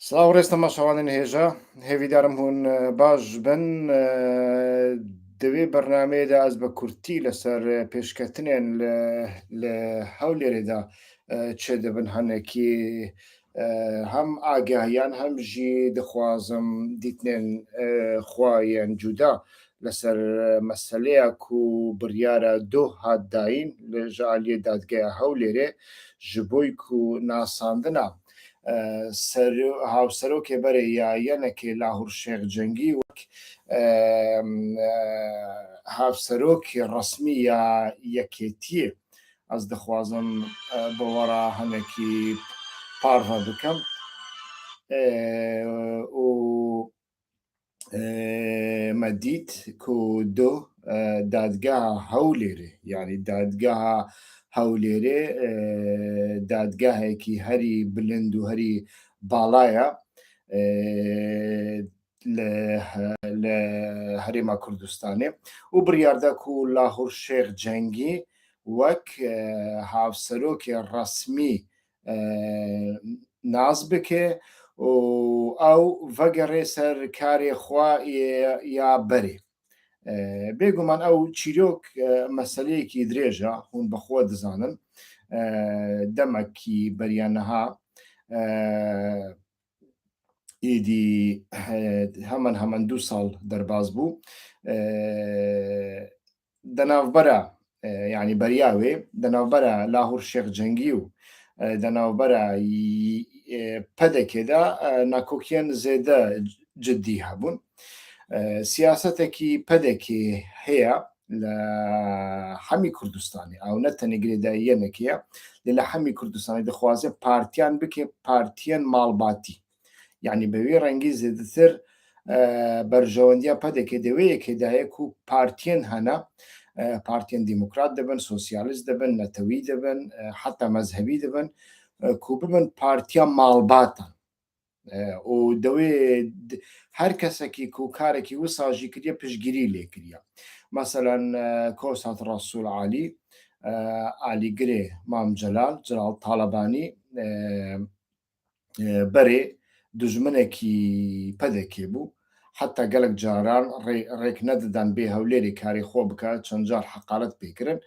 سڵاو ڕێستەمە شەوانن هێژە هێویدارم هوون باش بن دوێ بەرنمەیەدا ئەس بە کورتی لەسەر پێشکەتنێن لە هەولێرێدا چێ دەبن هەنێکی هەم ئاگاهیان هەمژی دەخوازم دیتنێن خوایان جودا لەسەر مەسلەیە و بڕیارە دۆ هاتداین لە ژعالیە دادگای هەولێرێ ji بۆی و ناساندنا هاوسەرۆکێ بەرە یەنێکێ لاهور شێخ جەنگی وەک هاوسەرۆکی ڕسمی یا یەکێتیە ئەس دەخوازم بەوەڕا هەنێکی پارڤە بکەم و مەدیت و دۆ دادگاها هەولێرێ یعنی دادگاها هەولێرێ دادگاهێکی هەری بلند و هەری باڵایە لە هەرێما کوردستانێ و بڕیاردە و لاهور شێخ جەنگی وەک هاوسەرۆکی ڕسمی ناز بکێ و ئەو ڤەگەڕێ سەر کارێ خوا یا بەرێ بێگومان ئەو چیرۆک مەسلەیەکی درێژە هوون بەخۆ دەزانن دەمەکی بەریانەها ئیدی هەمان 2 ساڵ دەرباز بوو دەناوبەرە یعنی بەریاوێ دەناوبەرە لاهور شێخ جەنگی و دەناوبەرە پەدەکێدا ناکۆکیان زێدە جددی هەبوون سیاسەتێکی پەدێکی هەیە لە هەمی کوردستانی ئەو نەتەنی گرێداییەنێکیە لە هەمی کوردستانی دەخوازێ پارتیان بکێ پارتیەن ماڵباتی یعنی بەوێ ڕەنگی زێدەتر بەرژەوەندیا پەدێکی دەوەیەکێدایەک و پارتیەن هەنا پارتیەن دیموکرات دەبن سۆسیالیست دەبن نەتەوی دەبن حتا مەزهەبی دەبن کو ببن پارتیا ماڵباتن و دەوێ هەر کەسێکی و کارێکی وساژی کردە پشگیری لێ کردە مەسەلەن کۆسات ڕەسوول عالی گرێ مام جەلال تاڵەبانی بەرێ دژمنێکی پەدێکێ بوو حتا گەلک جاران ڕێک نەدەدان بێ هەولێری کاری خۆ بکات چەند جار حەقالەت پێکردن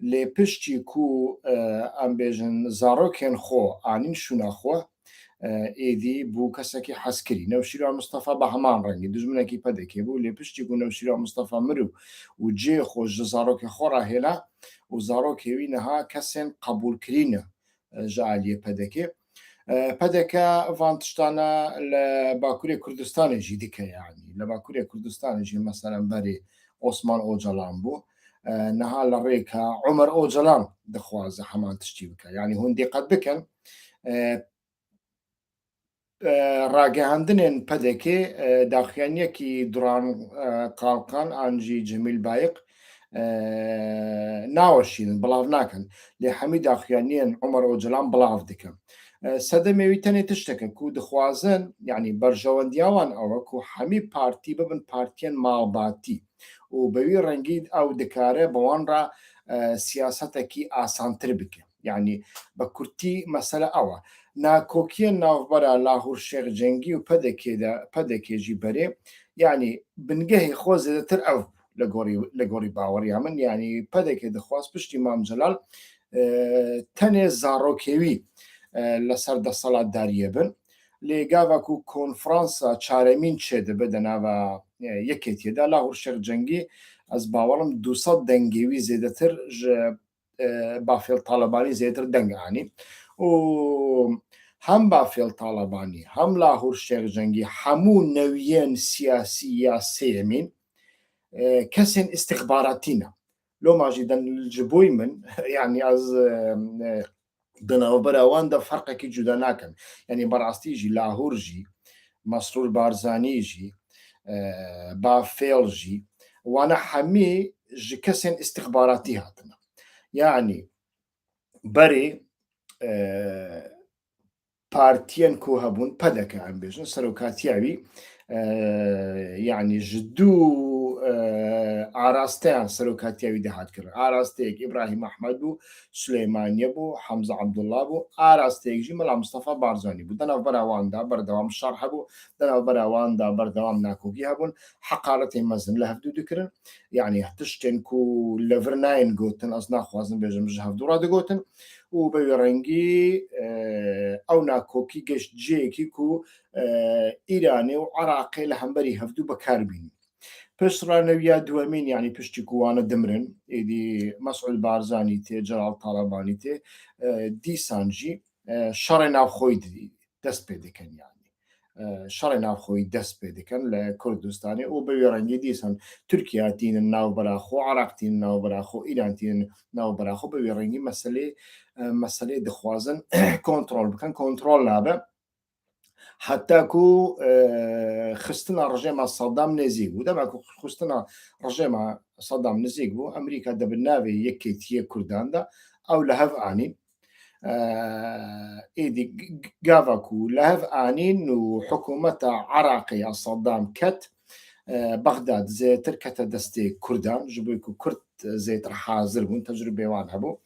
لێ پشتی و ئەم بێژن زارۆکێن خۆ ئانین شووناخۆ ئێدی بوو کەسێکی حەسکری نەوشیرا مستەفا بە هەمان ڕەنگی دژمنێکی پەدێکێ بوو لێ پشتی و نەوشیرا مستەفا مرو و جێ خۆش زارۆکی خۆڕاهێنا و زارۆکێوی نەها کەسێن قبولکرینە ژعالیە پەدەکێ پەدەکە ڤانتشتانە لە باکووری کوردستانێژی دیکە یعنی لە باکووری کوردستانێژی مەسەرەن بەرێ ئۆسمان ئۆجەڵان بوو نەها لە ڕێکە عومەر ئۆجەڵان دەخوازە هەمان تشتی بکە یعنی هوون دقت بکەن ڕاگەهاندنێن پەدەکێ داخیانیەکی دوڕان قاڵقان ئانجی جەمیل بایق ناوەشین بڵاو ناکەن لێ هەمی داخیانیان عومەر ئۆجەڵان بڵاو دکەن سەدەمێوی تەنێ تشتەکە و دخوازن یعنی بەرژەوەندیاوان ئەوە و هەمی پارتی ببن پارتیەن ماڵباتی و بەوی ڕەنگید ئەو دکارە بەوانڕ سیاسەتێکی ئاسانتر بکە یعنی بە کورتی مەسەلە ئەوە ناکۆکیە ناوبەرە لاهور شێخ جەنگی و پەدەکێژی بەرێ یعنی بنگەهی خۆ زێدەتر ئەو لە گۆڕی باوەڕیا من ینی پەدێکێ دەخواست پشتی مام جەلال تەنێ زارۆکێوی لەسەر دەسەڵاتداریە بن لێگاوەک و کۆنفرانسە چارەمین چێ دەبێت دەناوە یەکێتیەدا لاهور شێخ جەنگی ئەس باوەڵم 200 دەنگێوی زێدەتر بافێڵ تاڵەبانی زێتر دەنگانی و هەم بافێڵ تاڵەبانی هەم لاهور شێخ جەنگی هەموو نەویەن سیاسی یا سێمین کەسێن استخباراتینە لۆ ماژی دەنجبووی من یعنی ئەز بناوبەرەواندا فەرقێکی جودا ناکەن یعنی بەڕاستیژی لاهورژی مەسرور بارزانیژی بافێڵژی وانە هەمی ji kesên istixbaratî hatine yanî berê partiyên ku hebûn pedeke em bêjin serokatiya wî yanî ji dû ئاراستەیان سەرۆکاتیاوی داهات کرد ئاراستەیەک ئیبراهیم ئەحمەد بوو سلێمانیە بوو حەمزە عەبدوڵڵا بوو ئاراستەیەکژی مەلا مستەفا بارزانی بوو دەناو بەراواندا بەردەوام شەڕ هەبوو دەناو بەراواندا بەردەوام ناکۆکی هەبوون حەقارەتی مەزن لە هەفتوو دکردن یعنی تشتێن و لەڤر ناین گوتن ئەس ناخوازن بێژم ژ هەفتوو ڕادەگوتن و بە وێڕەنگی ئەو ناکۆکی گەشت جێیەکی و ئیرانی و عراقی لە هەمبەری هەفتوو بەکاربیین پشتڕانەویە دووەمین ینی پشتی کووانە دمرن ئیدی مەسعود بارزانی تێ جەلال تاڵەبانی تێ دیسانجی شەڕی ناوخۆی دەست پێ دەکەن ینی شەڕی ناوخۆی دەست پێ دەکەن لە کوردستانی و بە وێڕەنگی دیسان تورکیاتینن ناو بەراخۆ عراقتین ناو بەراخۆ ئیرانتین ناو بەراخۆ بە وێڕەنگی مەسلەی دەخوازن کۆنتترۆل بکەن کۆنتترۆل نابە حتاکو خستنا ڕژێمە سەدام نزیک بوو دەماکو خستنا ڕژێمە سەدام نزیک بوو ئەمریکا دەبن ناوێ یەکێتیە کورداندا ئەو لە هەف ئانین ئیدی گاڤاکو لە هەف ئانین و حکوومەتە عراقی سەدام کەت بەغداد زێتر کەتە دەستی کوردان ji بۆی ku کورد زێتر حازر بوون تەجروبێوان هەبوو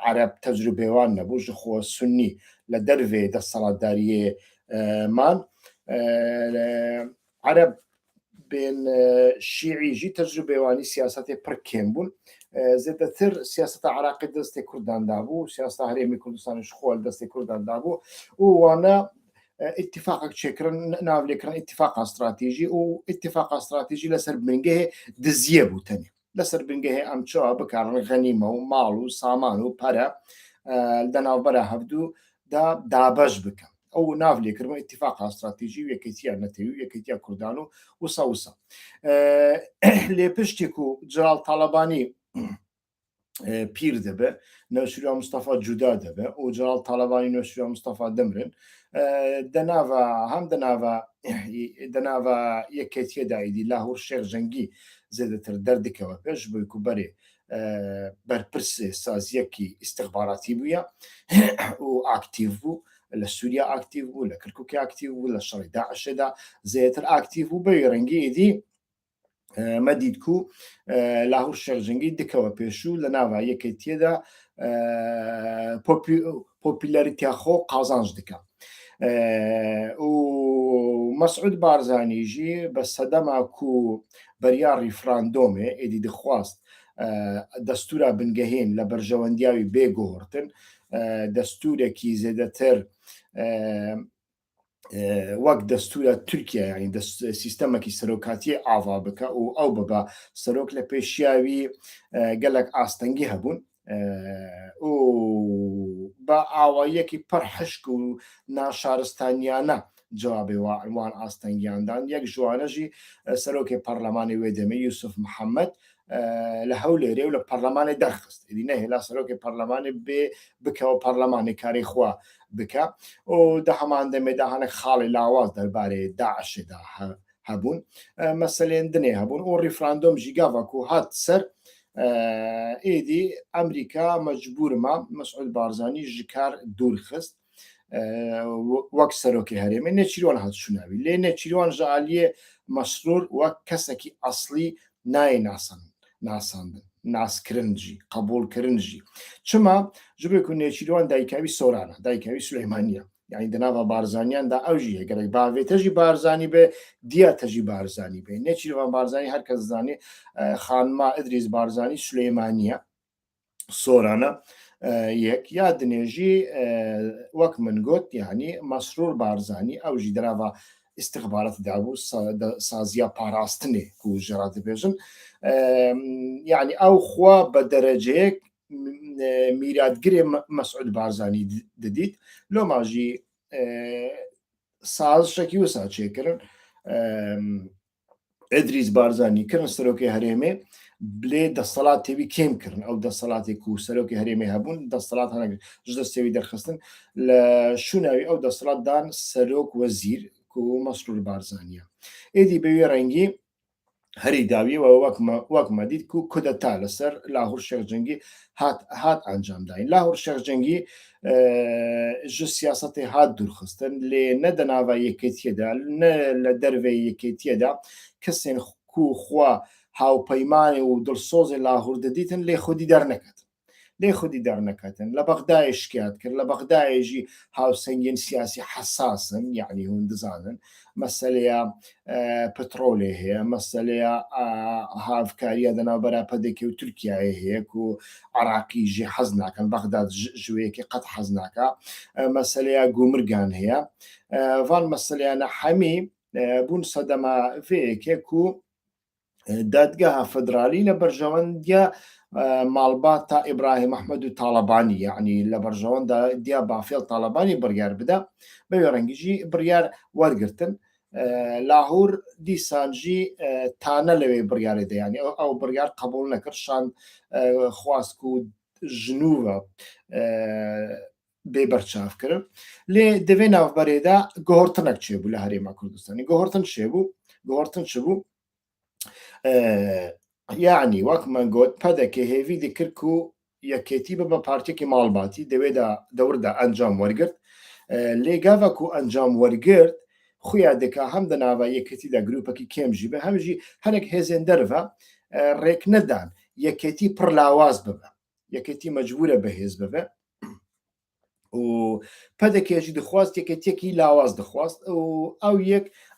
عەرەب تەجروبێوان نەبوو ji خۆ سونی لە دەرvê دەسەڵاتداریێ مان عەرەب بێن شیعیژی تەجروبێوانی سیاسەتێ پڕ کێم بوون زێدەتر سیاسەتە عراقی دەستی کورداندا بوو سیاسەتە هەرێمی کوردستانیش خۆ دەستی کورداندا بوو و وانە اتفاقك چێکردن ناولێکردن اتفاق استراتیژی و اتفاق استراتیژی لەسەر بنگەهێ دزیە بوو تەنێ لەسەر بنگەهێ ئەم چاوە بکارن غەنیمە و ماڵ و سامان و پەرە لەناوبەرە هەفتوو دابەش بکەن ئەو ناولێکردن اتفاق استراتیژی و یەکێتیان نەتەوی یەکێتیا کوردان و وسە لێ پشتێک و جەلال تاڵەبانی پیر دەبێ نەوشیرا مستەفا جودا دەبێ و جەلال تاڵەبانی نەوشیرا مستەفا دەمرن دەناوە هەم دەناوە یەکێتیەدا ئیدی لاهور شێخ جەنگی زێدەتر دەردکەوە پێش بووی و بەرێ بەرپرسێ سازیەکی ئیستخباراتی بووە و ئاکتیڤ بوو لە سووریا ئاکتیڤ بوو لە کەرکووکی ئاکتیڤ بوو لە شەڕی داعشێدا زێتر ئاکتیڤ بوو بە وێڕەنگی ئیدی مەدیدکو لاهور شێخ جەنگی دکەوە پێشوو لە ناوە یەکێتیەدا پۆپیلەریتیا خۆ قازانج دکە و مەسعود بارزانیژی بە سەدەما و بەریا ریفراندۆمێ ئیدی دەخواست دەستورە بنگەهێن لە بەرژەوەندیاوی بێگۆڕتن دەستورێکی زێدەتر وەک دەستورە تورکیا ینی سیستەمێکی سەرۆکاتی ئاوا بکە و ئەو ببە سەرۆک لە پێشیاوی گەلک ئاستەنگی هەبوون و بە ئاوایەکی پڕ حشک و ناشارستانیانە جوابێ وان ئاستەنگیاندان یەک ژوانەژی سەرۆکی پەرلەمانی وێدەمە یوسف محەممەد لە هەولێرێ و لە پەرلەمانی دەرخست ئیدی نەهێلا سەرۆکی پەرلەمانی بکەوە پەرلەمانی کاری خوا بکە و دە هەمان دەمێدا هەنێک خاڵی لاواز دەربارەی داعشێدا هەبوون مەسەلێن دنێ هەبوون و ریفراندۆم ژیگاڤک و هات سەر ئیدی ئەمریکا مەجبورمە مەسعود بارزانی ژ کار دوورخست وەک سەرۆکی هەرێمە نێچیروان هات شوناوی لێ نێچیروان ژعالیە مەسرور وەک کەسێکی ئەسڵی نایە ناساندن ناسکردنجی قبولکردنجی چما ژبێک و نێچیروان دایکاوی سۆرانە دایکاوی سولەیمانیە یعنی دەناوە بارزانیاندا ئەوژی هەگەرێک باوێتەژی بارزانی بێ دیاتەژی بارزانی بێ نێچیروان بارزانی هەر کەس زانێ خانما ئەدریس بارزانی سولەیمانیە سۆرانە یەک یا دنێژی وەک من گوت یعنی مەسرور بارزانی ئەوژی دەناوە استخبارات دابوو سازیا پاراستنێ و ژێرا دەبێژن یعنی ئەو خوا بە دەرەجەیەک میراتگرێ مەسعود بارزانی دەدیت لۆماژی سازشێکی وسا چێکردن ئەدریس بارزانی کردن سەرۆکی هەرێمێ بلێ دەسەڵات تێوی کێمکردن ئەو دەسەڵاتی و سەرۆکی هەرێمێ هەبوون دەسەڵات هەنێک دەستێوی دەرخستن لە شووناوی ئەو دەسەڵاتدان سەرۆک وەزیر و مەسرور بارزانیە ئێدی بەوێ ڕەنگی هەری داویەوە وەکمە دیت و کودەتا لەسەر لاهور شێخ جەنگی هات ئەنجامداین لاهور شێخ جەنگی ژ سیاسەتی هات دوورخستن لێ نەدەناوە یەکێتیەدا نە لە دەرvê یەکێتیەدا کەسێن خوا هاوپەیمانی و دڵسۆزی لاهور دەدیتن لێ خودی دەرنەکەتن لە بەغدای شکات کرد لە بەغدایژی هاوسەنگین سیاسی حساسن یعنی هون دزانن مەسلەیە پترۆلێ هەیە مەسلەیە هاافکاریە دەناوبەرا پەدێکی و تورکایە هەیە و عراقیژی حەز ناکەن بەغداد ژوەیەکی قەت حەز ناکە مەسلەیە گومرگان هەیە ڤان مەسلەیانە هەمی بوون سەدەما vەیەکێک و دادگاها فدرالی لە بەرژەوەندە ماڵباتە ئیبراهیم ئەحمەد و تاالبانی یعنی لە بەرژەوەندا دیا بافێڵ تاالبانی بڕیار بدە بە وێڕەنگیژی بڕیار وەرگتن لاهور دیسانجی تانە لەوێ بڕیارە دەیانی ئەو بڕیار قبول نەکردشان خواست و ژنووە بێبەرچاف کرد لێ دەوێ ناوبەرێدا گۆهۆرتنەک چێبوو لە هەرێما کوردستانی گۆهۆرتن چ بوو یعنی وەکمان گوت پەدەکە هێوی دەکرد و یەکێتی بە پارتێکی ماڵباتی دەوێدا دەوردا ئەنجام وەرگرت لێگاوەک و ئەنجام وەرگرت خویا دەکا هەم دەناوە یەکەتیدا گروپەکی کێمژی بە هەمژی هەرێک هێزێن دەرڤە ڕێک نەدان یەکێتی پڕ لاواز ببە یەکێتی مەجبورە بەهێز ببە و پەدەکێژی دەخواست یەکێتێکی لاواز دەخواست و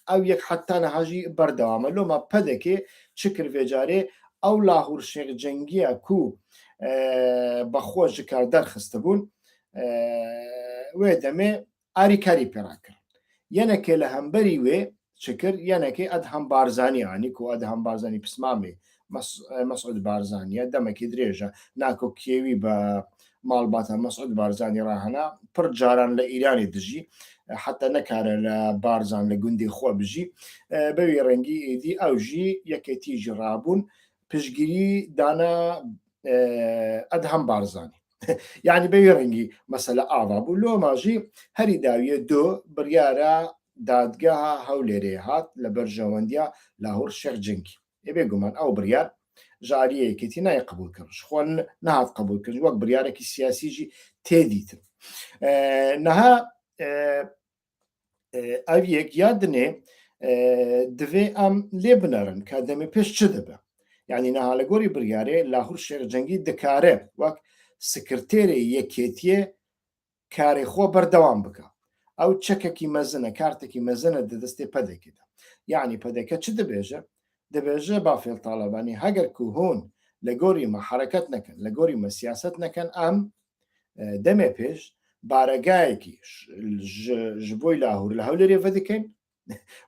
ئەو یەک حتا نەهاژی بەردەوامە لۆمە پەدەکێ چکر vێجارێ ئەو لاهور شێخ جەنگیە کو بەخۆ ji کار دەرخستە بوون وێ دەمێ ئاریکاری پێراکرد یەنێکێ لە هەمبەری وێ چکرد یەنێکی ئەدهەم بارزانانی و ئەدهەم بارزانانی پسمامێ مەسعود بارزانیە دەمەکی درێژە ناکۆ کێوی بە ماڵباتە مەسعود بارزانی ڕاهەنا پڕ جاران لە ئیرانی دژی حتا نەکارە لە بارزان لە گوندی خۆ بژی بەوێ ڕەنگی ئیدی ئەوژی یەکێتیژی ڕابوون پشگیری دانا ئەدهەم بارزانی یعنی بەوێ ڕەنگی مەسەلە ئاوا بوو لۆماژی هەری داویە دۆ بڕیارە دادگاها هەولێرێ هات لە بەرژەوەندیا لاهور شێخ جەنگی بێ گومان ئەو بڕیار ژاریەیەکێتی نای قبول کرد خۆن نهات قبول کرد وەک بڕیارێکی سیاسیژی تێدیتن نەها ئەو یەک یادنێ divê em lê binerin ka demê pêş çi dibe yanî niha li gorî biryarê Lahûr Şêx Cengî dikare wek sekretêrê yekêtiye karê xwe berdewam bike ew çekekî mezin e kartekî mezin e di destê pedekê de yanî pedeke çi dibêje dibêje bafêl Talebanî heger ku hûn li gorî me hereket nekin li gorî me siyaset nekin em demê pêş baregayekî ji bo Lahûr li Hewlêrê vedikin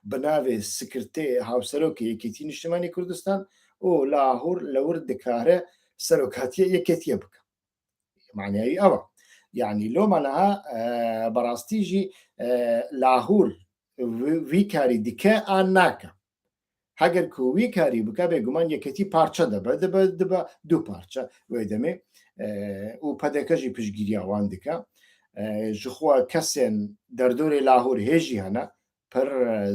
bi navê sekirtê hawserokê Yekêtî Niştimanî Kurdistan û Lahûr lewir dikare serokatiya yekêtiye bike manayî ew e yanî loma niha berastî jî Lahûr vî karî dike an nake heger ku wî karî bike bêguman yekêtî parça dibe dibe du parça wê demê û pedeke jî piştgiriya wan dike ji xwe kesên derdorê Lahûr hêjî hene pir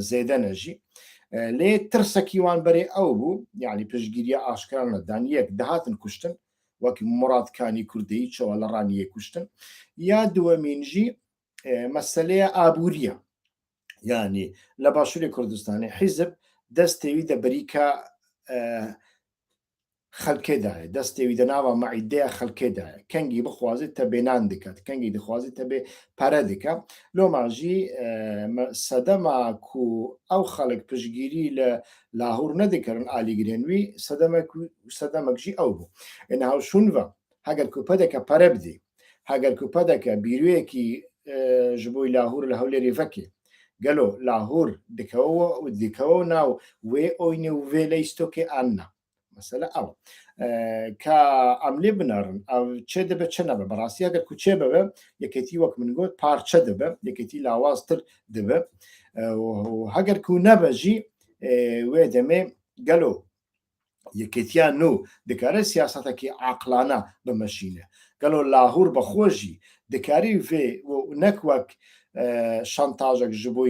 zêde ne jî lê tirsekî wan berê ew bû yanî piştgiriya aşkar nedan yek dihatin kuştin wek Murad Kanî Kurdî çawa li Raniyê kuştin ya duwemîn jî meseleya abûriya yanî li Başûrê Kurdistanê hîzib destê wî de berîka xelkê daye destê wî di nava meîdeya xelkê daye kengî bixwazî te bênan diket kengî dixwazî te bê pere dike loma jî sedema ku ew xelek piştgirî li Lahûr nedikirin alîgirên wî sedemek jî ew bû niha şûn ve heger ku pedeke pere bidî heger ku pedeke bîrûyekî ji bo Lahûr li Hewlêrê vekê gelo Lahûr dikewe nav wê oynê û vê leystokê an ne mesela ew ka em lê binerin ew çê dibe çi nebe berastî heger ku çê bibe yekêtî wek min got parçe dibe yekêtî lawaztir dibe heger ku nebe jî wê demê gelo yekêtiya nû dikare siyasetekî aqlana bimeşîne gelo Lahûr bixwe jî dikarî vê nek wek şantajek ji bo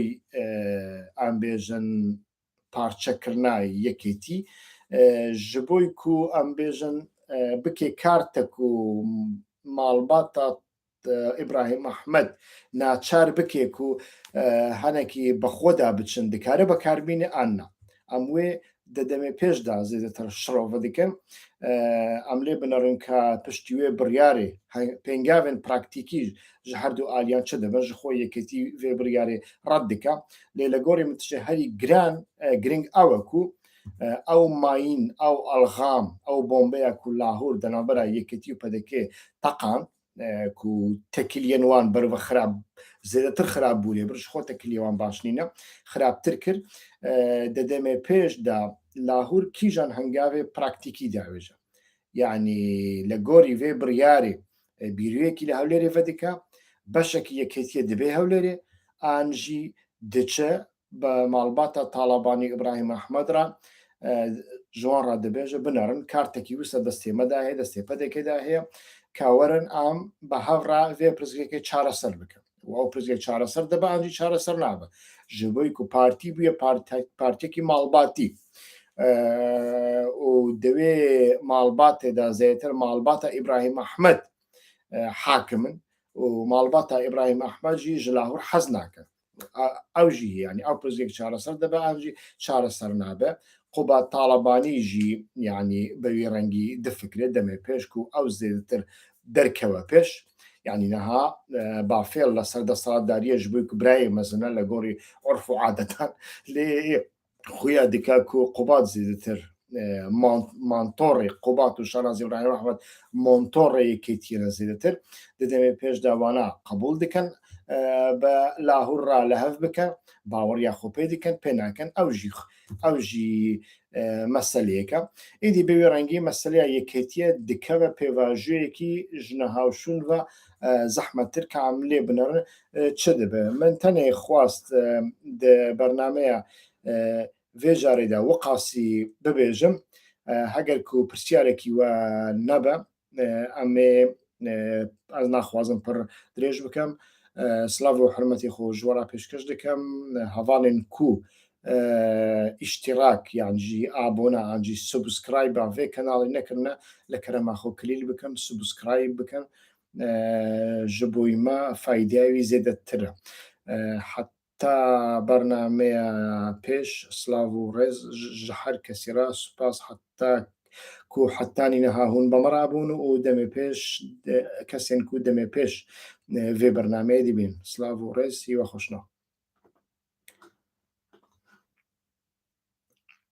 em bêjin parçekirina yekêtî ji bo ku em bêjin bikê kartek û malbata İbrahim Ahmed naçar bikê ku henekî bixwe da biçin dikare bekarmîne an ne em wê دەمێ پێشدا زێدەتر شڕۆڤە دیکەن ئەم لێ بنەڕن کە پشتیوێ بڕیارێ پێنگاوێن پراکتیکیش ji herdû aliyan çi dibin ji xwe yeketî vê biryarê red dike lê li gorî min tişê herî giring ew e ku ew mayîn ew alxam ew bombeya ku Lahûr di navbera yeketî û pedekê teqan ku tekiliyên wan berive xirab zêdetir xirab bûye bir ji xwe tekiliyê wan baş nîne xirabtir kir di demê pêş de Lahûr kîjan hengavê praktîkî diavêje yani li gorî vê biryarê bîriyekî li Hewlêrê vedike beşekî yeketiye dibe Hewlêrê an jî diçe bi malbata Talebanî İbrahim Ehmed re ji wan re dibêje binerin kartekî wisa destê me de heye destê pedekê de heye ka werin em bi hev re vê pirsgirêkê çareser bikin û ew pirsgirêk çareser dibe an jî çareser nabe ji bo ku partî bûye partiyekî malbatî û divê malbatê de zêdetir malbata İbrahim Ehmed hakimin û malbata İbrahim Ehmed jî ji Lahûr hez nakin ew jî yani ew pirsgirêk çareser dibe an jî çareser nabe quba Talebanî jî yani bi wê rengî difikire demê pêş ku ew zêdetir derkeve pêş yani niha bafêl li ser desthilatdariyê ji bo ku birayê mezin e li gorî urf û adetan lê xuya dike ku qubat zêdetir mantorê qubat û Şahnazî İbrahim Ehmed montorê yeketiyê re zêdetir di demê pêş de wana qebûl dikin bi Lahûr re li hev bikin baweriya xwe pê dikin pê nakin ew jî meseleyek e êdî bi wê rengî meseleya yeketiye dikeve pêvajiyekî ji nihawşûn ve zehmettir ka em lê binerin çi dibe min tenê xwast di bernameya vê jarê de wiqasî bibêjim heger ku pirsiyarekî we nebe em ê ez naxwazim pir dirêj bikim silav û hirmetê xwe ji we re pêşkeš dikim hevalên ku îştîrak yan jî abone an jî subscribe vê kanalê nekirine li kerema xwe kilîl bikin subscribe bikin ji bo me faydeya wî zêdetir e heta bernameya pêş silav û rêz ji her kesî re spas heta ku hetanî niha hûn be me re bûn û demê pêş kesên ku demê pêş vê bernameyê dibînin silav û rêz hîwa xweşna